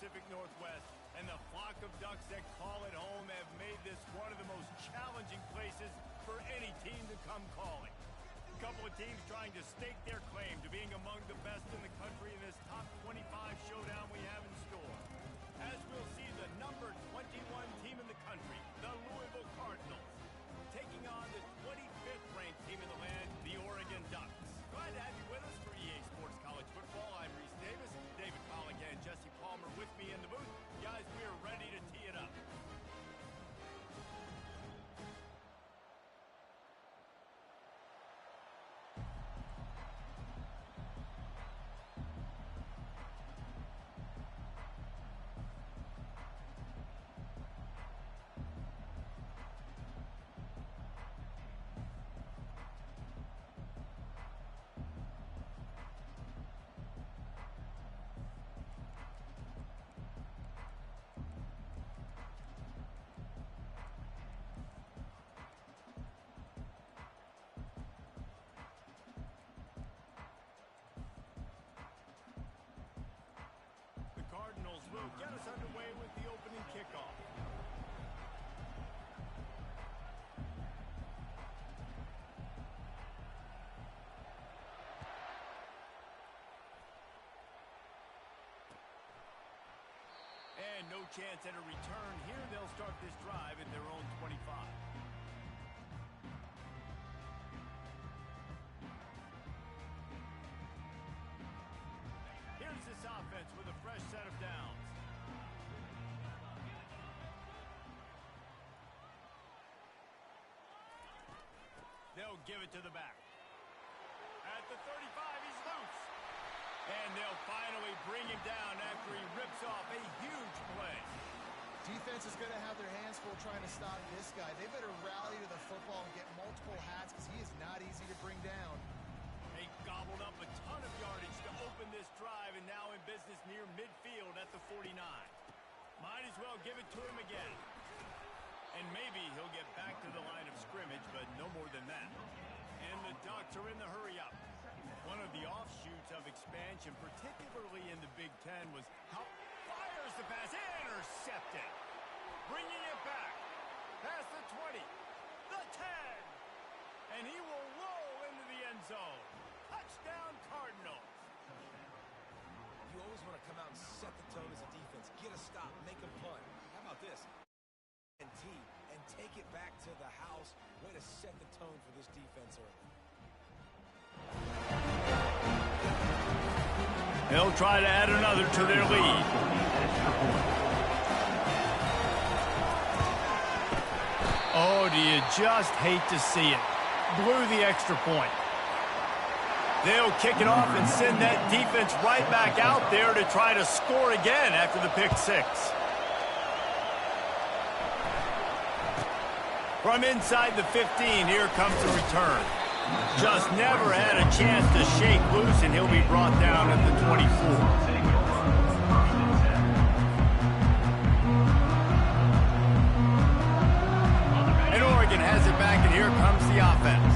Pacific Northwest, and the flock of ducks that call it home have made this one of the most challenging places for any team to come calling. A couple of teams trying to stake their claim to being among the best in the country in this top 25 showdown we have in store. As we'll see the number 21 team in the country, the Louisville Cardinals, taking on the 25th ranked team in the land, the Oregon Ducks. Glad to have you with us for EA Sports College Football. I'm Reese Davis, David Colligan, and Jesse Palmer with me in the booth. Guys, we are ready to tee it up. Cardinals will get us underway with the opening kickoff. And no chance at a return here. They'll start this drive at their own 25. Here's this offense with a fresh set of downs. They'll give it to the back. At the 35, he's loose. And they'll finally bring him down after he rips off a huge play. Defense is going to have their hands full trying to stop this guy. They better rally to the football and get multiple hats because he is not easy to bring down. They gobbled up a ton of yardage to open this drive, and now in business near midfield at the 49. Might as well give it to him again. And maybe he'll get back to the line of scrimmage, but no more than that. And the Ducks are in the hurry-up. One of the offshoots of expansion, particularly in the Big Ten, was how fires the pass. Intercepted. Bringing it back. Past the 20. The 10. And he will roll into the end zone. Touchdown, Cardinals. You always want to come out and set the tone as a defense. Get a stop, make a punt. How about this? And take it back to the house. Way to set the tone for this defense early. They'll try to add another to their lead. Oh, do you just hate to see it? Blew the extra point. They'll kick it off and send that defense right back out there to try to score again after the pick six. From inside the 15, here comes the return. Just never had a chance to shake loose, and he'll be brought down at the 24. Has it back, and here comes the offense.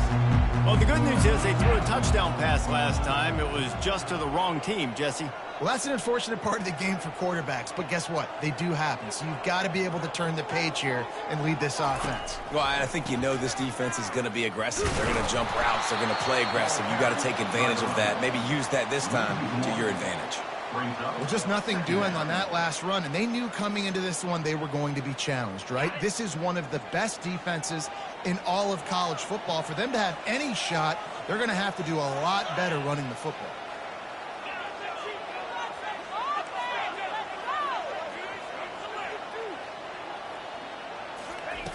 Well, the good news is they threw a touchdown pass last time. It was just to the wrong team, Jesse. Well, that's an unfortunate part of the game for quarterbacks, but guess what? They do happen, so you've got to be able to turn the page here and lead this offense. Well, I think you know this defense is going to be aggressive. They're going to jump routes. They're going to play aggressive. You got to take advantage of that. Maybe use that this time to your advantage. Well, just nothing doing on that last run, and they knew coming into this one they were going to be challenged, right? This is one of the best defenses in all of college football. For them to have any shot, they're going to have to do a lot better running the football.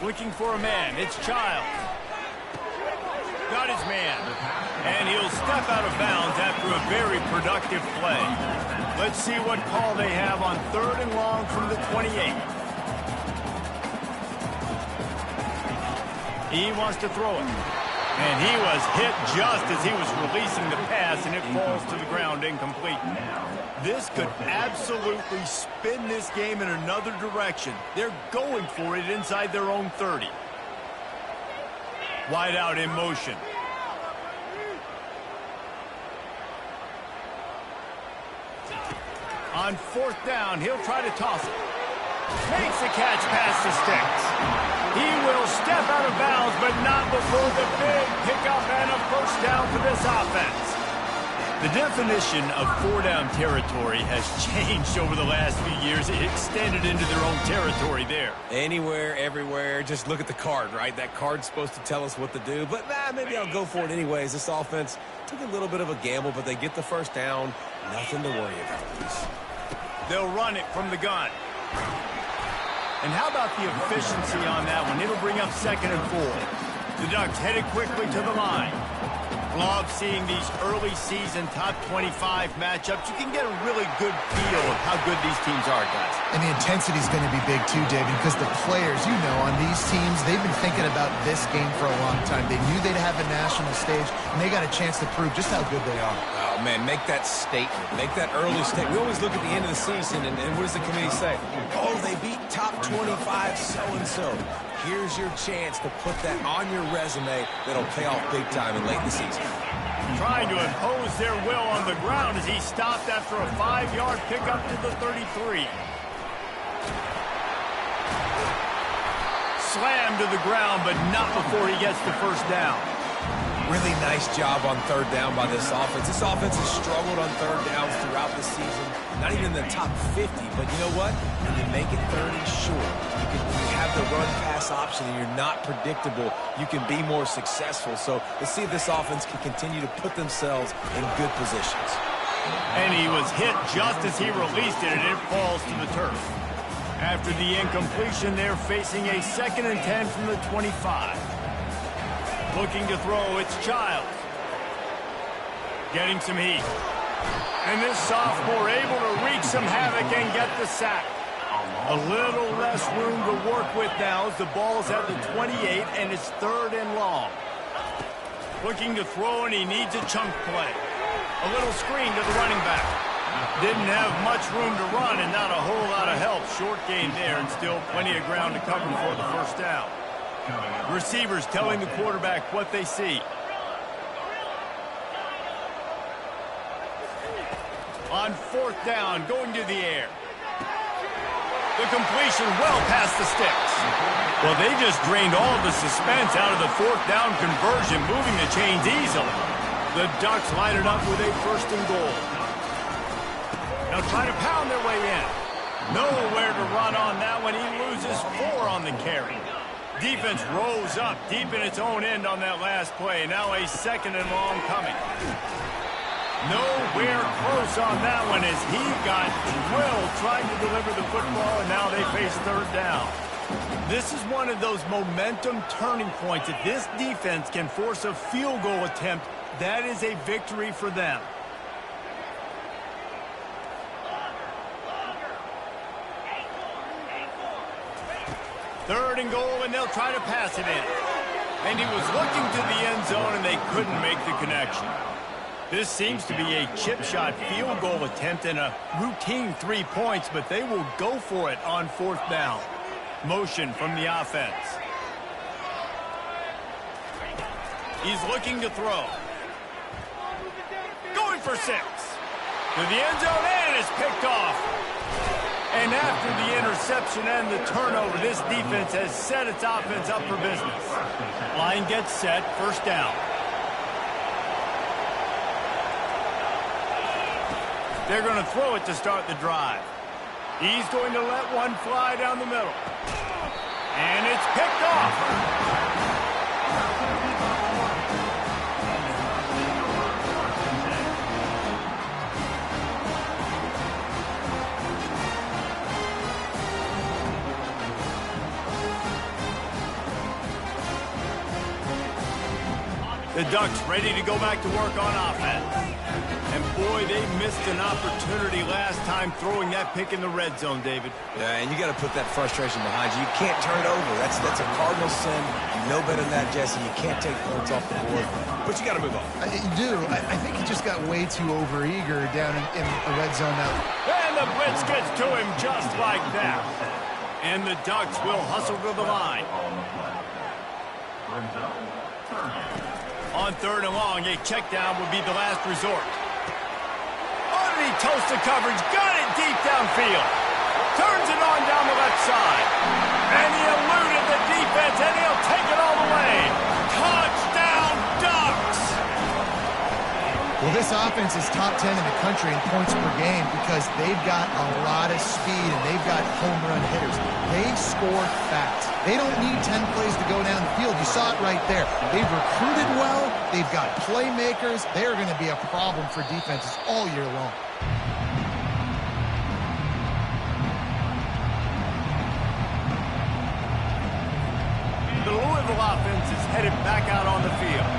Looking for a man. It's Childs. Got his man. And he'll step out of bounds after a very productive play. Let's see what call they have on 3rd and long from the 28. He wants to throw it. And he was hit just as he was releasing the pass, and it falls to the ground incomplete. This could absolutely spin this game in another direction. They're going for it inside their own 30. Wide out in motion. On 4th down, he'll try to toss it. Makes the catch past the sticks. He will step out of bounds, but not before the big pickup and a first down for this offense. The definition of 4-down territory has changed over the last few years. It extended into their own territory there. Anywhere, everywhere, just look at the card, right? That card's supposed to tell us what to do, but maybe I'll go for it anyways. This offense took a little bit of a gamble, but they get the first down. Nothing to worry about. They'll run it from the gun. And how about the efficiency on that one? It'll bring up 2nd and 4. The Ducks headed quickly to the line. Love seeing these early season top 25 matchups. You can get a really good feel of how good these teams are, guys. And the intensity is going to be big too, David, because the players, you know, on these teams, they've been thinking about this game for a long time. They knew they'd have a national stage, and they got a chance to prove just how good they are. Oh, man, make that statement. Make that early statement. We always look at the end of the season, and what does the committee say? Oh, they beat top 25 so-and-so. Here's your chance to put that on your resume that'll pay off big time in late in the season. Trying to impose their will on the ground as he stopped after a 5-yard pickup to the 33. Slammed to the ground, but not before he gets the first down. Really nice job on 3rd down by this offense. This offense has struggled on 3rd downs throughout the season. Not even in the top 50, but you know what? When you make it 30 short, you have the run-pass option and you're not predictable, you can be more successful. So let's see if this offense can continue to put themselves in good positions. And he was hit just as he released it, and it falls to the turf. After the incompletion, they're facing a 2nd and 10 from the 25. Looking to throw, it's Childs. Getting some heat. And this sophomore able to wreak some havoc and get the sack. A little less room to work with now as the ball's at the 28 and it's 3rd and long. Looking to throw, and he needs a chunk play. A little screen to the running back. Didn't have much room to run and not a whole lot of help. Short gain there and still plenty of ground to cover for the first down. Receivers telling the quarterback what they see. On 4th down, going to the air. The completion well past the sticks. Well, they just drained all the suspense out of the 4th down conversion, moving the chains easily. The Ducks line it up with a 1st and goal. Now try to pound their way in. Nowhere to run on that one. He loses 4 on the carry. Defense rose up deep in its own end on that last play. Now a 2nd and long coming. Nowhere close on that one as he got drilled trying to deliver the football, and now they face 3rd down. This is one of those momentum turning points. If this defense can force a field goal attempt, that is a victory for them. Third and goal, and they'll try to pass it in. And he was looking to the end zone, and they couldn't make the connection. This seems to be a chip shot field goal attempt and a routine 3 points, but they will go for it on 4th down. Motion from the offense. He's looking to throw. Going for 6. To the end zone, and it's picked off. And after the interception and the turnover, this defense has set its offense up for business. Line gets set, 1st down. They're going to throw it to start the drive. He's going to let one fly down the middle. And it's picked off. The Ducks ready to go back to work on offense. And boy, they missed an opportunity last time throwing that pick in the red zone, David. Yeah, and you got to put that frustration behind you. You can't turn it over. That's a cardinal sin. You know better than that, Jesse. You can't take points off the board. But you got to move on. You do. I think he just got way too overeager down in the red zone now. And the blitz gets to him just like that. And the Ducks will hustle to the line. On 3rd and long, a check down would be the last resort. Heavy toasted coverage. Got it deep downfield. Turns it on down the left side. And he eluded the defense, and he'll take it all the way. Touchdown, Ducks! Well, this offense is top 10 in the country in points per game because they've got a lot of speed and they've got home run hitters. They score fast. They don't need 10 plays to go down the field. You saw it right there. They've recruited well. They've got playmakers. They're going to be a problem for defenses all year long. The Louisville offense is headed back out on the field.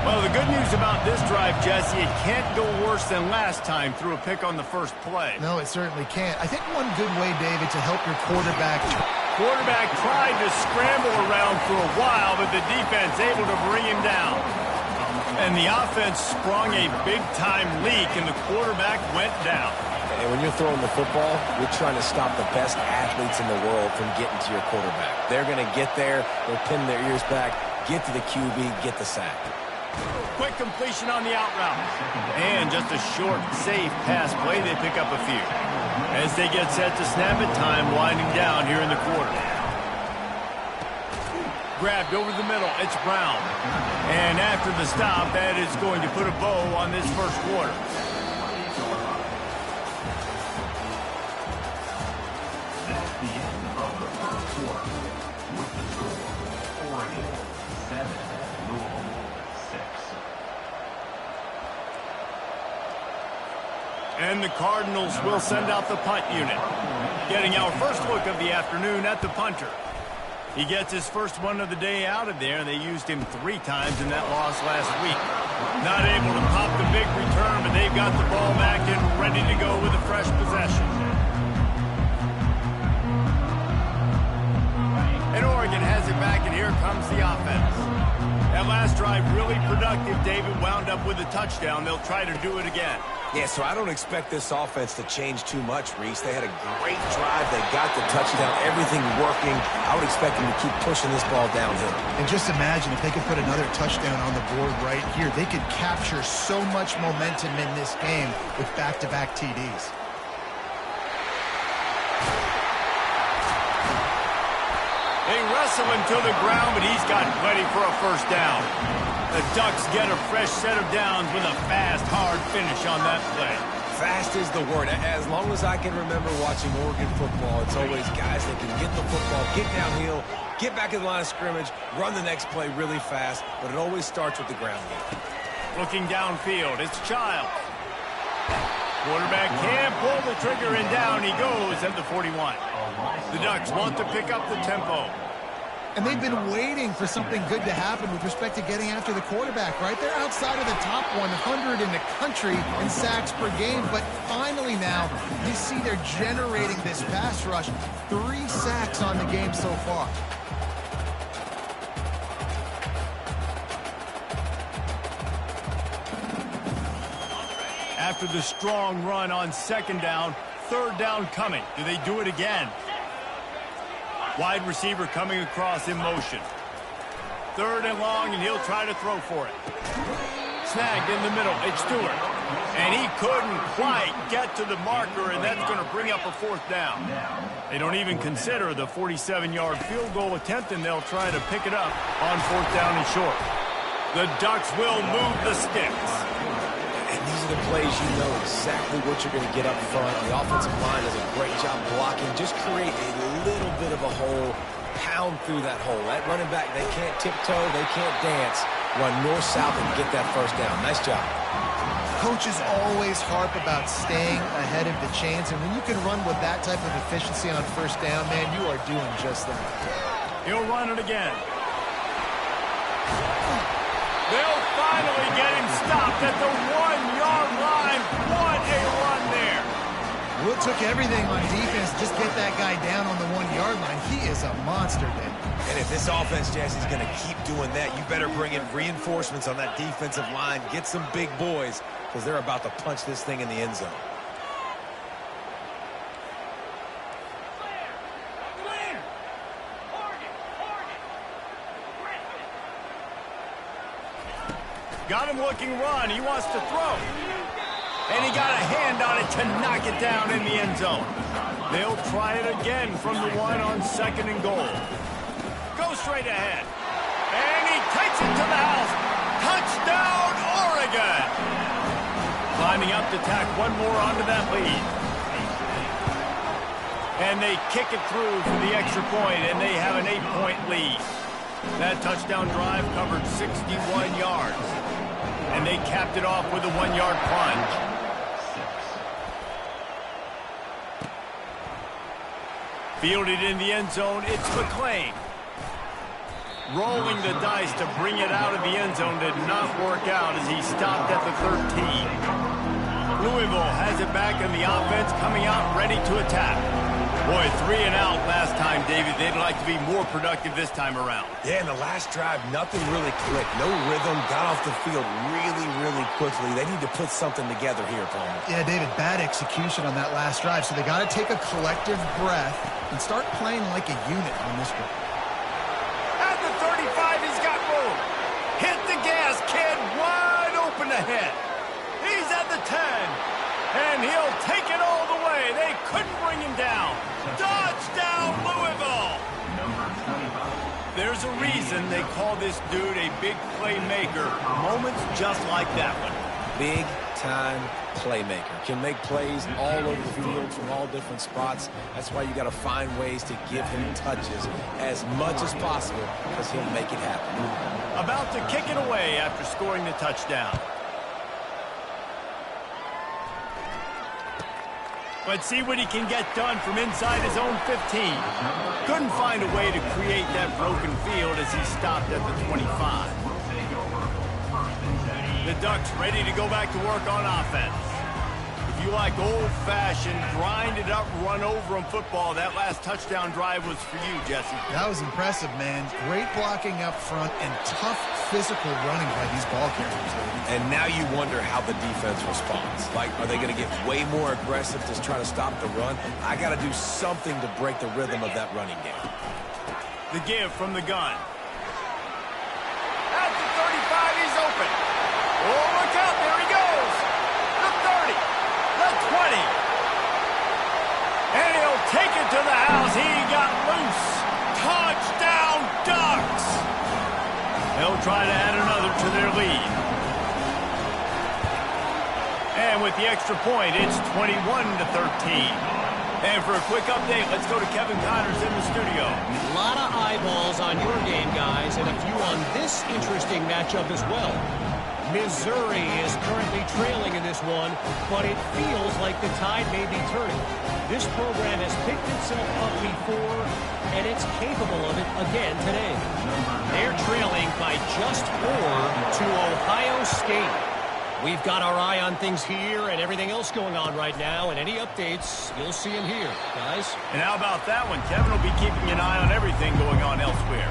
Well, the good news about this drive, Jesse, it can't go worse than last time through a pick on the first play. No, it certainly can't. I think one good way, David, to help your quarterback. Quarterback tried to scramble around for a while, but the defense able to bring him down. And the offense sprung a big-time leak, and the quarterback went down. And when you're throwing the football, you're trying to stop the best athletes in the world from getting to your quarterback. They're going to get there, they'll pin their ears back, get to the QB, get the sack. Quick completion on the out route. And just a short, safe pass play. They pick up a few. As they get set to snap it, time winding down here in the quarter. Grabbed over the middle. It's Brown. And after the stop, that is going to put a bow on this first quarter. That's the end of the first quarter. With the score, Oregon 7, Louisville 6. And the Cardinals will send out the punt unit. Getting our first look of the afternoon at the punter. He gets his first one of the day out of there. They used him 3 times in that loss last week. Not able to pop the big return, but they've got the ball back and ready to go with a fresh possession. And Oregon has it back, and here comes the offense. That last drive really productive. David wound up with a touchdown. They'll try to do it again. Yeah, so I don't expect this offense to change too much, Reese. They had a great drive. They got the touchdown, everything working. I would expect them to keep pushing this ball downhill. And just imagine if they could put another touchdown on the board right here. They could capture so much momentum in this game with back-to-back TDs. They wrestle him to the ground, but he's got plenty for a first down. The Ducks get a fresh set of downs with a fast, hard finish on that play. Fast is the word. As long as I can remember watching Oregon football, it's always guys that can get the football, get downhill, get back in the line of scrimmage, run the next play really fast, but it always starts with the ground game. Looking downfield, it's Childs. Quarterback can't pull the trigger, and down he goes at the 41. The Ducks want to pick up the tempo. And they've been waiting for something good to happen with respect to getting after the quarterback, right? They're outside of the top 100 in the country in sacks per game, but finally now you see they're generating this pass rush. 3 sacks on the game so far. After the strong run on second down, third down coming. Do they do it again? Wide receiver coming across in motion. 3rd and long, and he'll try to throw for it. Snagged in the middle, it's Stewart. And he couldn't quite get to the marker, and that's going to bring up a 4th down. They don't even consider the 47-yard field goal attempt, and they'll try to pick it up on 4th down and short. The Ducks will move the sticks. And these are the plays you know exactly what you're going to get up front. The offensive line does a great job blocking. Just create a little bit of a hole, pound through that hole. That running back, they can't tiptoe, they can't dance. Run north-south and get that first down. Nice job. Coaches always harp about staying ahead of the chains, and when you can run with that type of efficiency on first down, man, you are doing just that. He'll run it again. They'll finally get him stopped at the 1-yard line. What a run there. Well, it took everything on defense to just get that guy down on the 1-yard line. He is a monster, Dave. And if this offense, Jesse, is going to keep doing that, you better bring in reinforcements on that defensive line. Get some big boys, because they're about to punch this thing in the end zone. Got him looking run. He wants to throw. And he got a hand on wanted to knock it down in the end zone. They'll try it again from the 1 on 2nd and goal. Go straight ahead. And he takes it to the house. Touchdown, Oregon! Climbing up to tack one more onto that lead. And they kick it through for the extra point, and they have an 8-point lead. That touchdown drive covered 61 yards. And they capped it off with a 1-yard plunge. Fielded in the end zone, it's McClain. Rolling the dice to bring it out of the end zone did not work out as he stopped at the 13. Louisville has it back in the offense, coming out ready to attack. Boy, 3 and out last time, David. They'd like to be more productive this time around. Yeah, in the last drive, nothing really clicked. No rhythm, got off the field really, really quickly. They need to put something together here, Palmer. Yeah, David, bad execution on that last drive, so they got to take a collective breath and start playing like a unit on this one. At the 35, he's got room. Hit the gas, kid. Wide open ahead. He's at the 10. And he'll take it all the way. They couldn't bring him down. Touchdown, Louisville! There's a reason they call this dude a big playmaker. Moments just like that one. Big-time playmaker. Can make plays all over the field from all different spots. That's why you got to find ways to give him touches as much as possible because he'll make it happen. About to kick it away after scoring the touchdown. Let's see what he can get done from inside his own 15. Couldn't find a way to create that broken field as he stopped at the 25. The Ducks ready to go back to work on offense. If you like old-fashioned, grind-it-up, run-over-'em football, that last touchdown drive was for you, Jesse. That was impressive, man. Great blocking up front and tough physical running by these ball carriers. And now you wonder how the defense responds. Like, are they going to get way more aggressive to try to stop the run? I got to do something to break the rhythm of that running game. The give from the gun. At the 35, he's open. Oh, look out, there he goes. The 30, the 20. And he'll take it to the house. He got loose. Touchdown, Ducks. They'll try to add another to their lead. And with the extra point, it's 21-13. And for a quick update, let's go to Kevin Connors in the studio. A lot of eyeballs on your game, guys, and a few on this interesting matchup as well. Missouri is currently trailing in this one, but it feels like the tide may be turning. This program has picked itself up before, and it's capable of it again today. They're trailing by just 4 to Ohio State. We've got our eye on things here and everything else going on right now, and any updates, you'll see them here, guys. And how about that one? Kevin will be keeping an eye on everything going on elsewhere.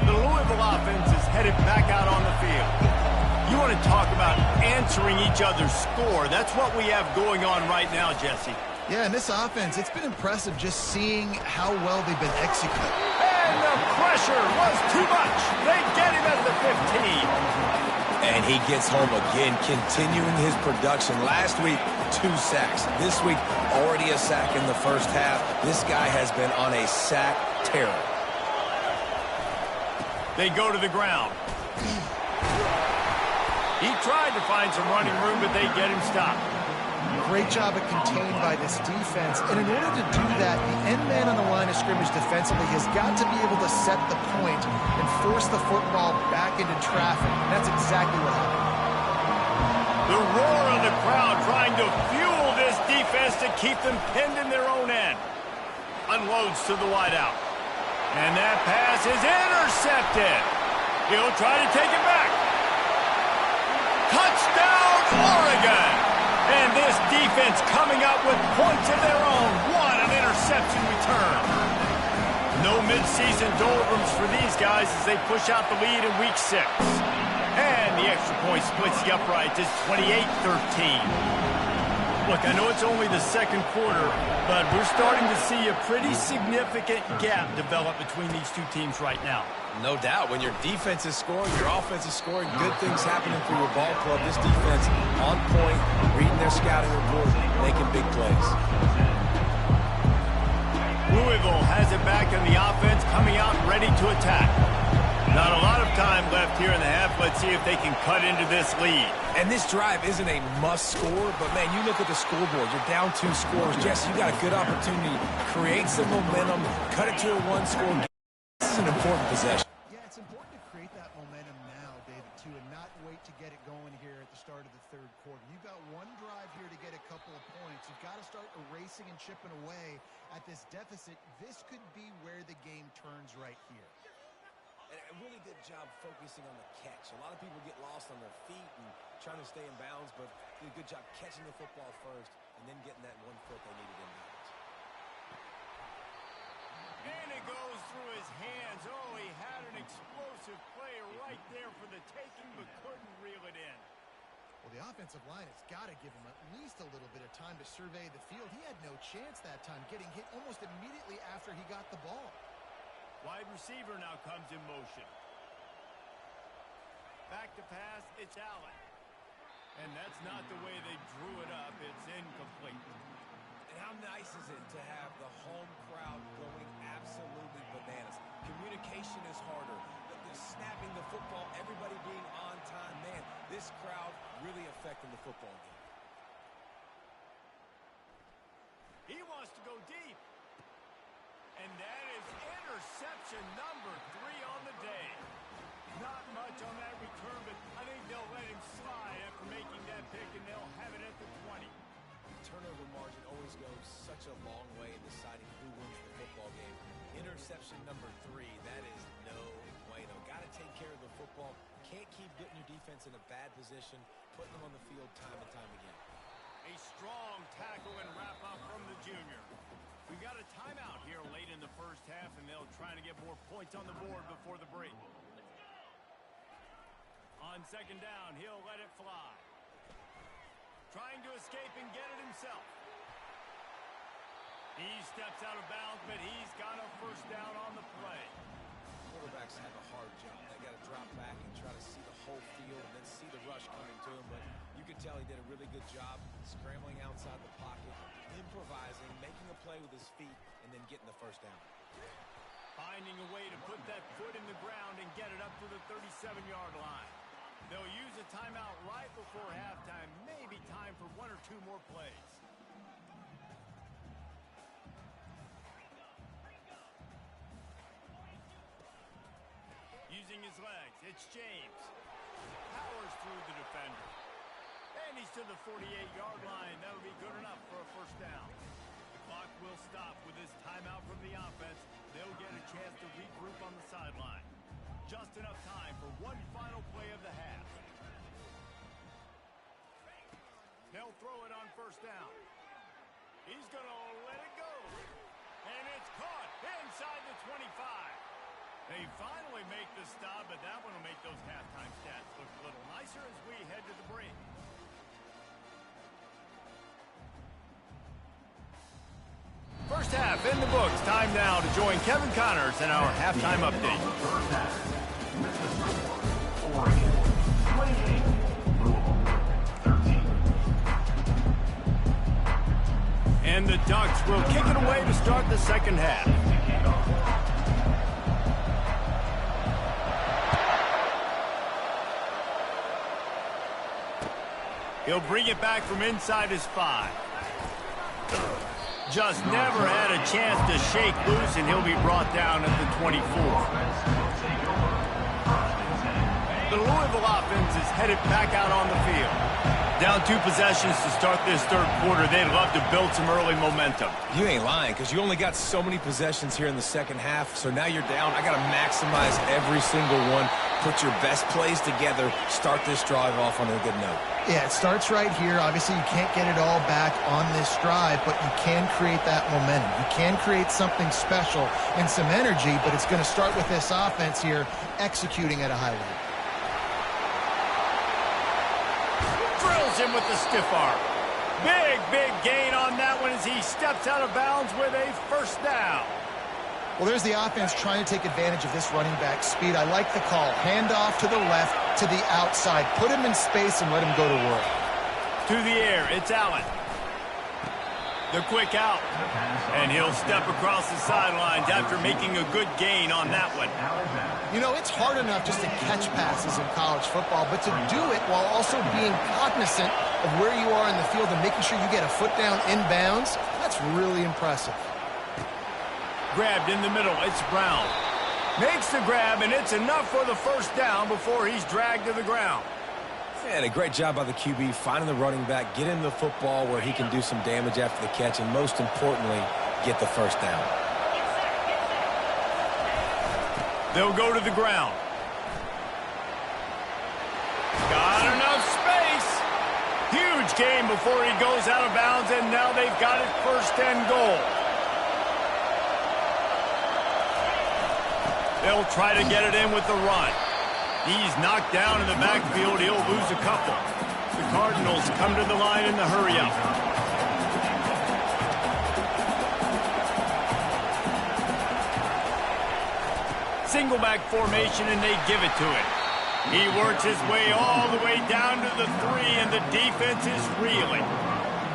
The Louisville offense is headed back out on the field. You want to talk about answering each other's score. That's what we have going on right now, Jesse. Yeah, and this offense, it's been impressive just seeing how well they've been executing. And the pressure was too much. They get him at the 15. And he gets home again, continuing his production. Last week, 2 sacks. This week, already a sack in the first half. This guy has been on a sack tear. They go to the ground. He tried to find some running room, but they get him stopped. Great job of contained by this defense. And in order to do that, the end man on the line of scrimmage defensively has got to be able to set the point and force the football back into traffic. And that's exactly what happened. The roar of the crowd trying to fuel this defense to keep them pinned in their own end. Unloads to the wideout. And that pass is intercepted. He'll try to take it back. Touchdown, Oregon! And this defense coming up with points of their own. What an interception return. No midseason doldrums for these guys as they push out the lead in week 6. And the extra point splits the uprights. It's 28-13. Look, I know it's only the second quarter, but we're starting to see a pretty significant gap develop between these two teams right now. No doubt. When your defense is scoring, your offense is scoring, good things happening for your ball club. This defense on point, reading their scouting report, making big plays. Louisville has it back in the offense, coming out ready to attack. Not a lot of time left here in the half. Let's see if they can cut into this lead. And this drive isn't a must score, but, man, you look at the scoreboard. You're down 2 scores. Jesse, you got a good opportunity. Create some momentum. Cut it to a 1-score. This is an important possession. Yeah, it's important to create that momentum now, David, too, and not wait to get it going here at the start of the third quarter. You've got one drive here to get a couple of points. You've got to start erasing and chipping away at this deficit. This could be where the game turns right here. And a really good job focusing on the catch. A lot of people get lost on their feet and trying to stay in bounds, but did a good job catching the football first and then getting that 1 foot they needed in bounds. And it goes through his hands. Oh, he had an explosive play right there for the taking, but couldn't reel it in. Well, the offensive line has got to give him at least a little bit of time to survey the field. He had no chance that time, getting hit almost immediately after he got the ball. Wide receiver now comes in motion. Back to pass, it's Allen. And that's not the way they drew it up. It's incomplete. And how nice is it to have the home crowd going absolutely bananas? Communication is harder. The snapping the football, everybody being on time. Man, this crowd really affecting the football game. He wants to go deep. And that is interception number 3 on the day. Not much on that return, but I think they'll let him slide after making that pick, and they'll have it at the 20. Turnover margin always goes such a long way in deciding who wins the football game. Interception number 3, that is no bueno. Got to take care of the football. Can't keep getting your defense in a bad position, putting them on the field time and time again. A strong tackle and wrap-up from the junior. We've got a timeout here late in the first half, and they'll try to get more points on the board before the break. On second down, he'll let it fly. Trying to escape and get it himself. He steps out of bounds, but he's got a first down on the play. Quarterbacks have a hard job. They got to drop back and try to see the whole field and then see the rush coming to him, but you can tell he did a really good job scrambling outside the pocket, improvising, making a play with his feet, and then getting the first down. Finding a way to put that foot in the ground and get it up to the 37-yard line. They'll use a timeout right before halftime. Maybe time for 1 or 2 more plays. Using his legs, it's James. Powers through the defender. And he's to the 48-yard line. That'll be good enough for a first down. The clock will stop with this timeout from the offense. They'll get a chance to regroup on the sideline. Just enough time for one final play of the half. They'll throw it on first down. He's going to let it go. And it's caught inside the 25. They finally make the stop, but that one will make those halftime stats look a little nicer as we head to the break. First half in the books. Time now to join Kevin Connors in our halftime update. First half. With the score, Oregon 28, Louisville 13. And the Ducks will kick it away to start the second half. He'll bring it back from inside his 5. Just never had a chance to shake loose, and he'll be brought down at the 24. The Louisville offense is headed back out on the field. Down 2 possessions to start this third quarter. They'd love to build some early momentum. You ain't lying, because you only got so many possessions here in the second half, so now you're down. I got to maximize every single one. Put your best plays together. Start this drive off on a good note. Yeah, it starts right here. Obviously, you can't get it all back on this drive, but you can create that momentum. You can create something special and some energy, but it's going to start with this offense here executing at a high level. Drills him with the stiff arm. Big gain on that one as he steps out of bounds with a first down. Well, there's the offense trying to take advantage of this running back speed. I like the call. Hand off to the left, to the outside. Put him in space and let him go to work. To the air, it's Allen. The quick out. And he'll step across the sidelines after making a good gain on that one. You know, it's hard enough just to catch passes in college football, but to do it while also being cognizant of where you are in the field and making sure you get a foot down inbounds, that's really impressive. Grabbed in the middle, it's Brown. Makes the grab, and it's enough for the first down before he's dragged to the ground. And a great job by the QB, finding the running back, get him the football where he can do some damage after the catch, and most importantly, get the first down. They'll go to the ground. Got enough space. Huge gain before he goes out of bounds, and now they've got it first and goal. They'll try to get it in with the run. He's knocked down in the backfield. He'll lose a couple. The Cardinals come to the line in the hurry-up. Single back formation, and they give it to him. He works his way all the way down to the 3, and the defense is reeling.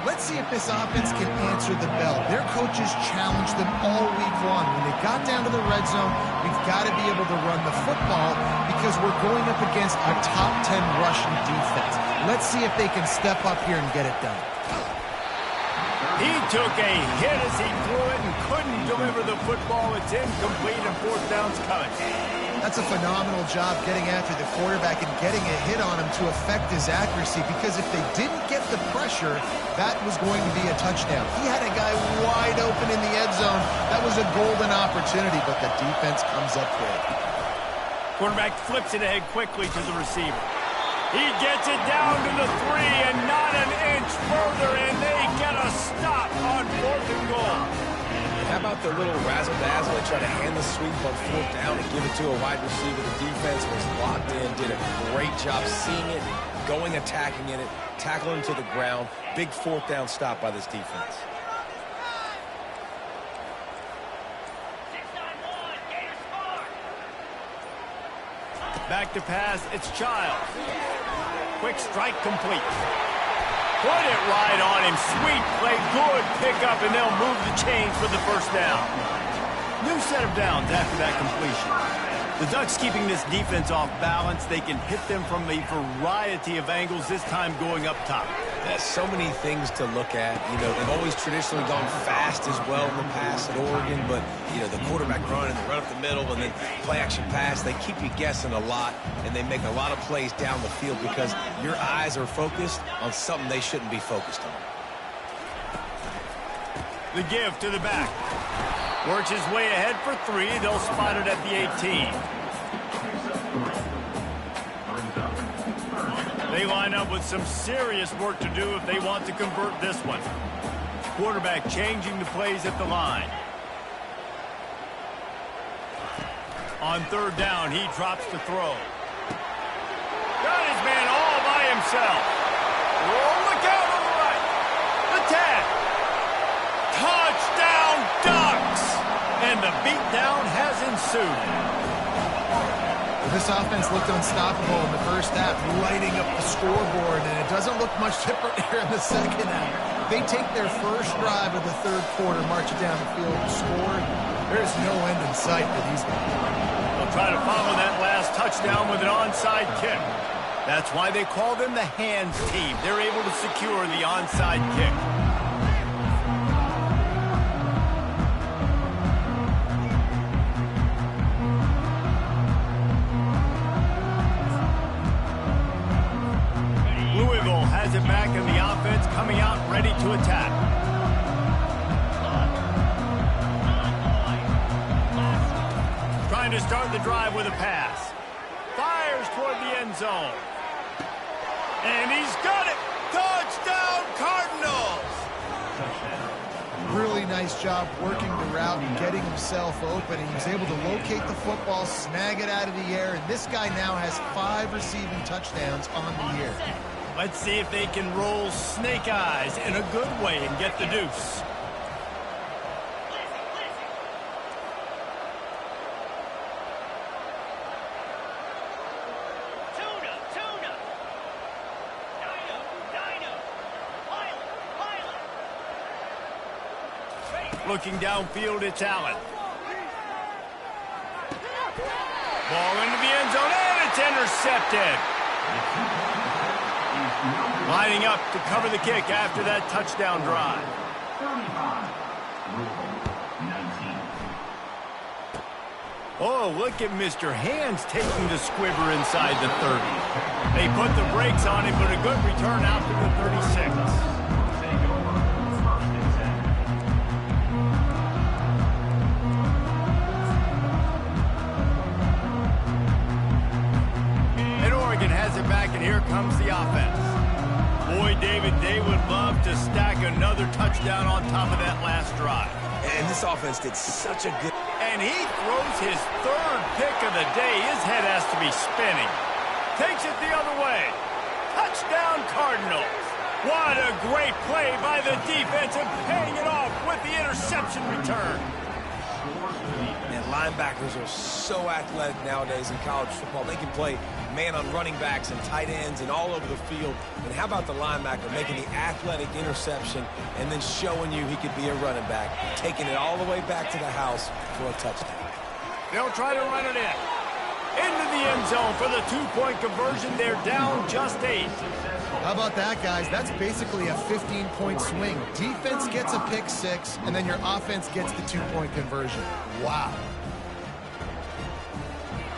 Let's see if this offense can answer the bell. Their coaches challenged them all week long. When they got down to the red zone, we've got to be able to run the football because we're going up against a top 10 rushing defense. Let's see if they can step up here and get it done. He took a hit as he threw it and couldn't deliver the football. It's incomplete, and fourth down's coming. That's a phenomenal job getting after the quarterback and getting a hit on him to affect his accuracy, because if they didn't get the pressure, that was going to be a touchdown. He had a guy wide open in the end zone. That was a golden opportunity, but the defense comes up big. Quarterback flips it ahead quickly to the receiver. He gets it down to the 3 and not an inch further, and they get a stop on fourth and goal. How about the little razzle-dazzle? They try to hand the sweep on fourth down and give it to a wide receiver. The defense was locked in, did a great job seeing it, going, attacking in it, tackling to the ground. Big fourth down stop by this defense. Back to pass, it's Childs. Quick strike complete. Put it right on him. Sweet play, good pickup, and they'll move the chains for the first down. New set of downs after that completion. The Ducks keeping this defense off balance. They can hit them from a variety of angles, this time going up top. There's so many things to look at. You know, they've always traditionally gone fast as well in the past at Oregon, but, you know, the quarterback run and the run up the middle and then play-action pass, they keep you guessing a lot, and they make a lot of plays down the field because your eyes are focused on something they shouldn't be focused on. The give to the back. Works his way ahead for 3. They'll spot it at the 18. They line up with some serious work to do if they want to convert this one. Quarterback changing the plays at the line. On third down, he drops to throw. Got his man all by himself. Oh, look out on the right. The tag. Touchdown, Ducks! And the beatdown has ensued. This offense looked unstoppable in the first half, lighting up the scoreboard, and it doesn't look much different here in the second half. They take their first drive of the third quarter, march it down the field, and score. There's no end in sight for these guys. They'll try to follow that last touchdown with an onside kick. That's why they call them the hands team. They're able to secure the onside kick. Louisville has it back, and the offense coming out ready to attack. Trying to start the drive with a pass. Fires toward the end zone. And he's got it! Touchdown, Cardinals! Really nice job working the route and getting himself open. He was able to locate the football, snag it out of the air, and this guy now has 5 receiving touchdowns on the year. Let's see if they can roll snake eyes in a good way and get the deuce. Looking downfield, it's Allen. Ball into the end zone, and it's intercepted. Lining up to cover the kick after that touchdown drive. 35, 19. Oh, look at Mr. Hands taking the squibber inside the 30. They put the brakes on him, but a good return out to the 36. Back, and here comes the offense. Boy, David, they would love to stack another touchdown on top of that last drive. And this offense did such a good... And he throws his third pick of the day. His head has to be spinning. Takes it the other way. Touchdown, Cardinals. What a great play by the defense and paying it off with the interception return. And linebackers are so athletic nowadays in college football. They can play man on running backs and tight ends and all over the field. And how about the linebacker making the athletic interception and then showing you he could be a running back, taking it all the way back to the house for a touchdown. They'll try to run it in. Into the end zone for the two-point conversion. They're down just 8. How about that, guys? That's basically a 15-point swing. Defense gets a pick 6, and then your offense gets the two-point conversion. Wow.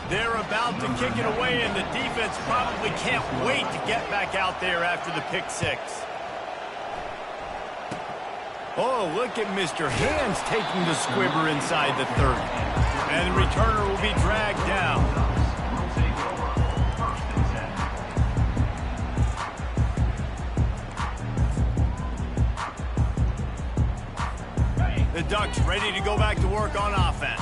They're about to kick it away, and the defense probably can't wait to get back out there after the pick 6. Oh, look at Mr. Hands taking the squibber inside the 30. And the returner will be dragged down. The Ducks ready to go back to work on offense.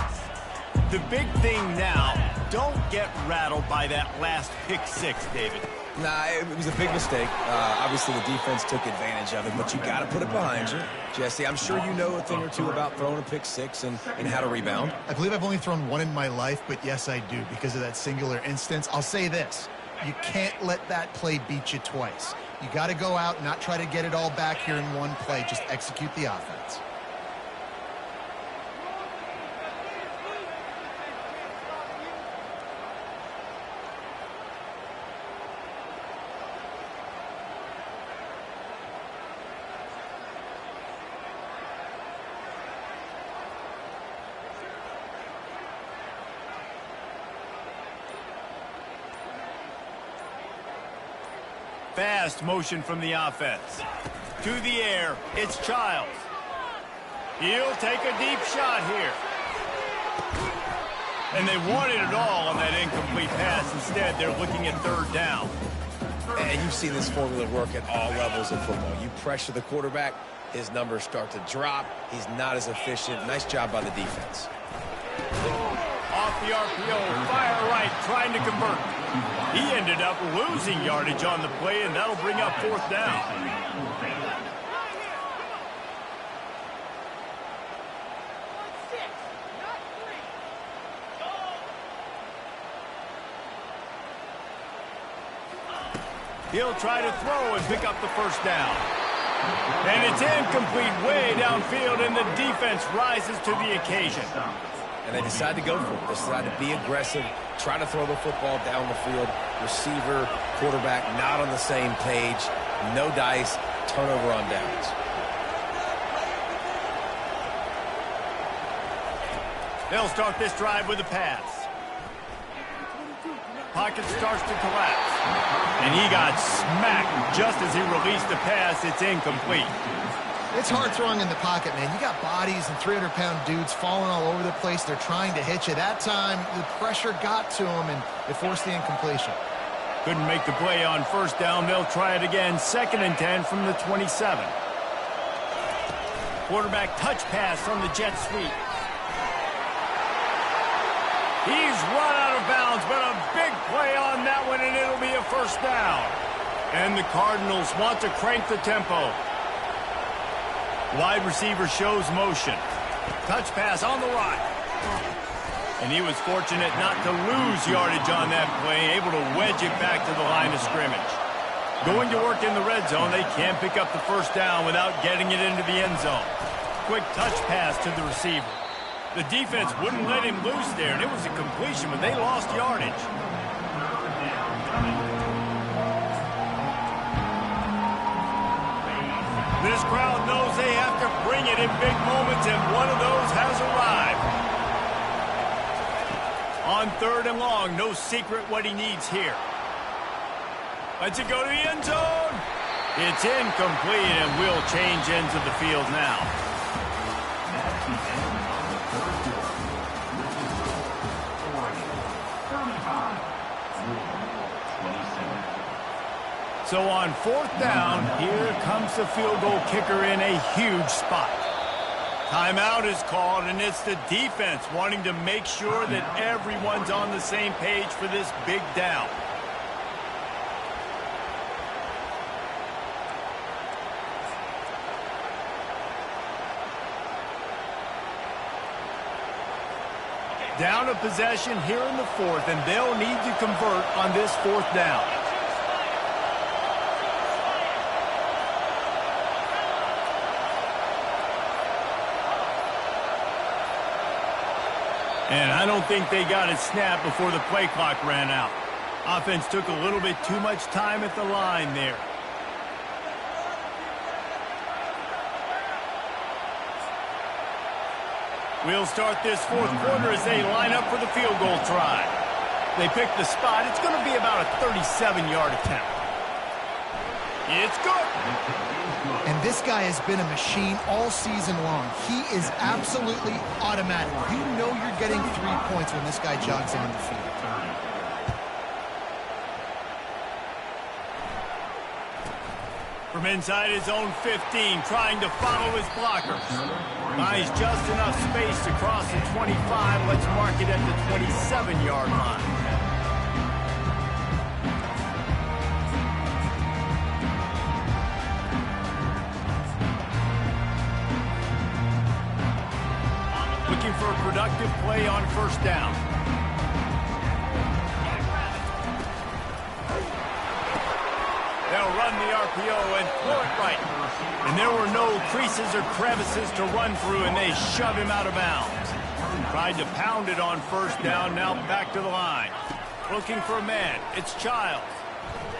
The big thing now, don't get rattled by that last pick 6, David. Nah, it was a big mistake. Obviously, the defense took advantage of it, but you got to put it behind you. Jesse, I'm sure you know a thing or two about throwing a pick 6 and how to rebound. I believe I've only thrown one in my life, but yes, I do because of that singular instance. I'll say this. You can't let that play beat you twice. You got to go out and not try to get it all back here in one play. Just execute the offense. Fast motion from the offense. To the air, it's Childs. He'll take a deep shot here. And they wanted it all on that incomplete pass. Instead, they're looking at third down. And you've seen this formula work at all levels of football. You pressure the quarterback, his numbers start to drop. He's not as efficient. Nice job by the defense. Off the RPO, fire right, trying to convert. He ended up losing yardage on the play, and that'll bring up fourth down. He'll try to throw and pick up the first down. And it's incomplete way downfield, and the defense rises to the occasion. And they decide to go for it. They decide to be aggressive, try to throw the football down the field. Receiver, quarterback, not on the same page. No dice, turnover on downs. They'll start this drive with a pass. Pocket starts to collapse. And he got smacked just as he released the pass. It's incomplete. It's hard throwing in the pocket, man. You got bodies and 300-pound dudes falling all over the place. They're trying to hit you. That time, the pressure got to them, and it forced the incompletion. Couldn't make the play on first down. They'll try it again. 2nd and 10 from the 27. Quarterback touch pass on the jet sweep. He's run out of bounds, but a big play on that one, and it'll be a first down. And the Cardinals want to crank the tempo. Wide receiver shows motion. Touch pass on the right. And he was fortunate not to lose yardage on that play, able to wedge it back to the line of scrimmage. Going to work in the red zone, they can't pick up the first down without getting it into the end zone. Quick touch pass to the receiver. The defense wouldn't let him loose there, and it was a completion, but they lost yardage. This crowd knows they have to bring it in big moments, and one of those has arrived. On 3rd and long, no secret what he needs here. Lets it go to the end zone. It's incomplete, and we'll change ends of the field now. That's the end of the third quarter. This is Oregon 35, Louisville 27. So on 4th down, here comes the field goal kicker in a huge spot. Timeout is called, and it's the defense wanting to make sure that everyone's on the same page for this big down. Down a possession here in the 4th, and they'll need to convert on this 4th down. And I don't think they got it snapped before the play clock ran out. Offense took a little bit too much time at the line there. We'll start this 4th quarter as they line up for the field goal try. They pick the spot. It's going to be about a 37-yard attempt. It's good. And this guy has been a machine all season long. He is absolutely automatic. You know you're getting 3 points when this guy jogs on the field. From inside his own 15, trying to follow his blockers. Finds just enough space to cross the 25. Let's mark it at the 27-yard line. Looking for a productive play on 1st down. They'll run the RPO and throw it right. And there were no creases or crevices to run through, and they shove him out of bounds. Tried to pound it on 1st down, now back to the line. Looking for a man. It's Childs.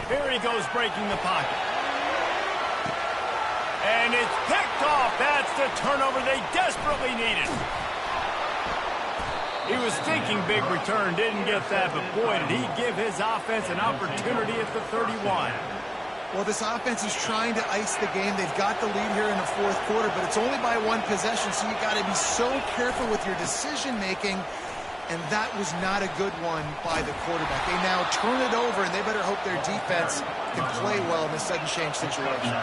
Here he goes breaking the pocket. And it's picked off. That's the turnover they desperately needed. He was thinking big return, didn't get that, but boy, did he give his offense an opportunity at the 31. Well, this offense is trying to ice the game. They've got the lead here in the 4th quarter, but it's only by 1 possession, so you got to be so careful with your decision-making, and that was not a good one by the quarterback. They now turn it over, and they better hope their defense can play well in this sudden change situation.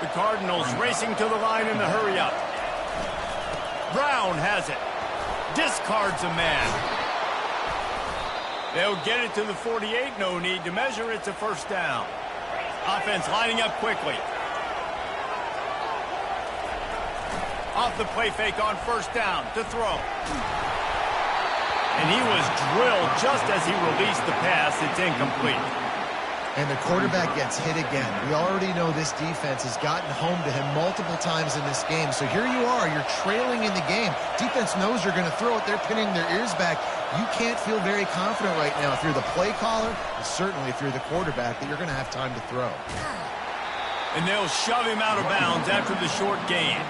The Cardinals racing to the line in the hurry-up. Brown has it. Discards a man. They'll get it to the 48. No need to measure. It's a 1st down. Offense lining up quickly. Off the play fake on 1st down to throw. And he was drilled just as he released the pass. It's incomplete. And the quarterback gets hit again. We already know this defense has gotten home to him multiple times in this game. So here you are, you're trailing in the game. Defense knows you're going to throw it. They're pinning their ears back. You can't feel very confident right now if you're the play caller, and certainly if you're the quarterback, that you're going to have time to throw. And they'll shove him out of bounds after the short gain.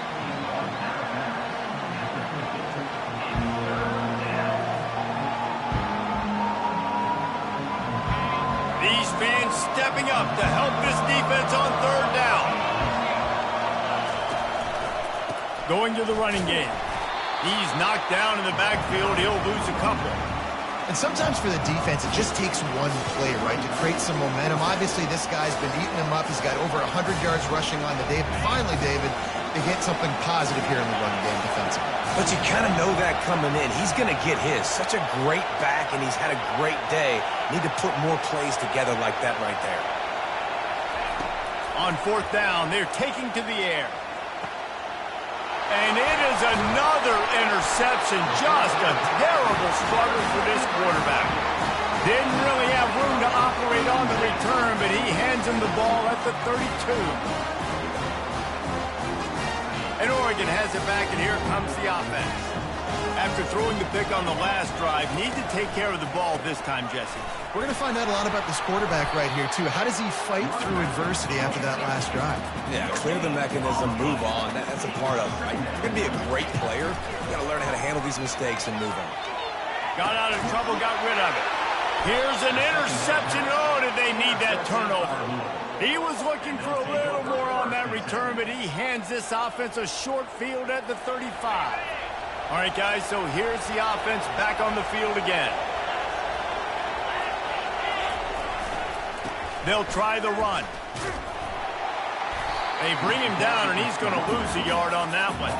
These fans stepping up to help this defense on 3rd down. Going to the running game. He's knocked down in the backfield. He'll lose a couple. And sometimes for the defense, it just takes one play, right, to create some momentum. Obviously, this guy's been eating him up. He's got over 100 yards rushing on the day. But finally, David, they get something positive here in the running game defensively. But you kind of know that coming in. He's going to get his. Such a great back, and he's had a great day. Need to put more plays together like that right there. On 4th down, they're taking to the air. And it is another interception. Just a terrible struggle for this quarterback. Didn't really have room to operate on the return, but he hands him the ball at the 32. And Oregon has it back, and here comes the offense. After throwing the pick on the last drive, need to take care of the ball this time, Jesse. We're going to find out a lot about this quarterback right here, too. How does he fight through adversity after that last drive? Yeah, clear the mechanism, move on. That's a part of it, right? You're going to be a great player. You got to learn how to handle these mistakes and move on. Got out of trouble, got rid of it. Here's an interception. Oh, did they need that turnover? He was looking for a little more on that return, but he hands this offense a short field at the 35. All right, guys, so here's the offense back on the field again. They'll try the run. They bring him down, and he's going to lose a yard on that one.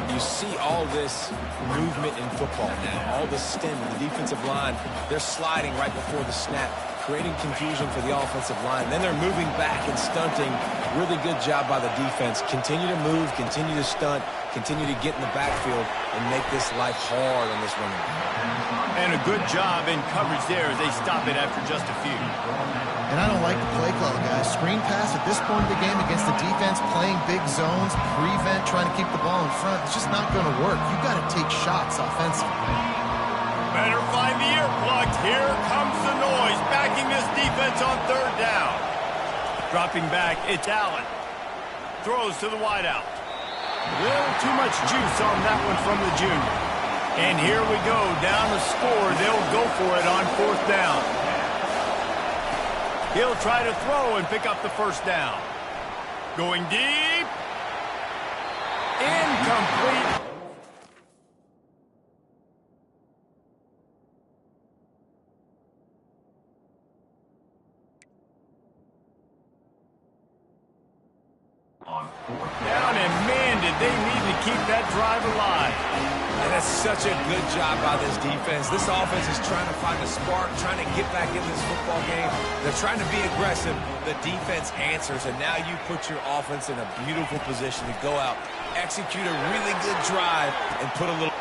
You see all this movement in football now. All the stem, the defensive line, they're sliding right before the snap, creating confusion for the offensive line. Then they're moving back and stunting. Really good job by the defense. Continue to move, continue to stunt, continue to get in the backfield and make this life hard on this running back. And a good job in coverage there as they stop it after just a few. And I don't like the play call, guys. Screen pass at this point of the game against the defense, playing big zones, prevent, trying to keep the ball in front. It's just not going to work. You've got to take shots offensively. Better find the earplugs. Here comes the noise, backing this defense on 3rd down. Dropping back, it's Allen. Throws to the wideout. A little too much juice on that one from the junior. And here we go, down the score. They'll go for it on 4th down. He'll try to throw and pick up the 1st down. Going deep. Incomplete. Down, and man, did they need to keep that drive alive. And that's such a good job by this defense. This offense is trying to find a spark, trying to get back in this football game. They're trying to be aggressive. The defense answers, and now you put your offense in a beautiful position to go out, execute a really good drive, and put a little...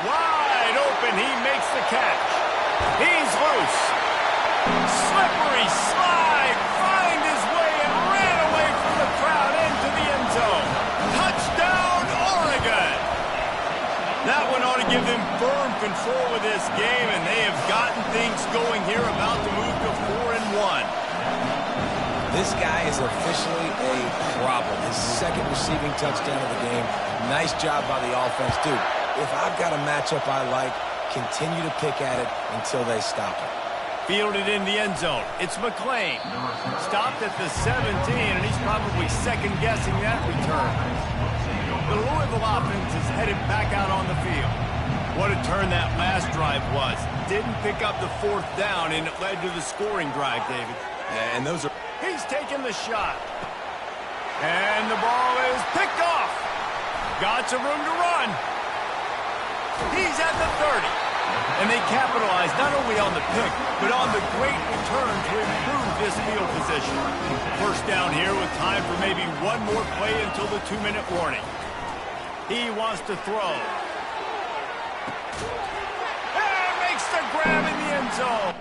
Wide open, he makes the catch. He's loose. Slippery slide, find his way and ran away from the crowd into the end zone. Touchdown, Oregon! That one ought to give them firm control of this game, and they have gotten things going here, about to move to 4-1. This guy is officially a problem. His 2nd receiving touchdown of the game. Nice job by the offense. Dude, if I've got a matchup I like, continue to pick at it until they stop it. Fielded in the end zone. It's McClain. Stopped at the 17, and he's probably second-guessing that return. The Louisville offense is headed back out on the field. What a turn that last drive was. Didn't pick up the 4th down, and it led to the scoring drive, David. And those are... He's taking the shot. And the ball is picked off. Got some room to run. He's at the 30. And they capitalized not only on the pick, but on the great return to improve this field position. 1st down here with time for maybe one more play until the 2-minute warning. He wants to throw. And makes the grab in the end zone.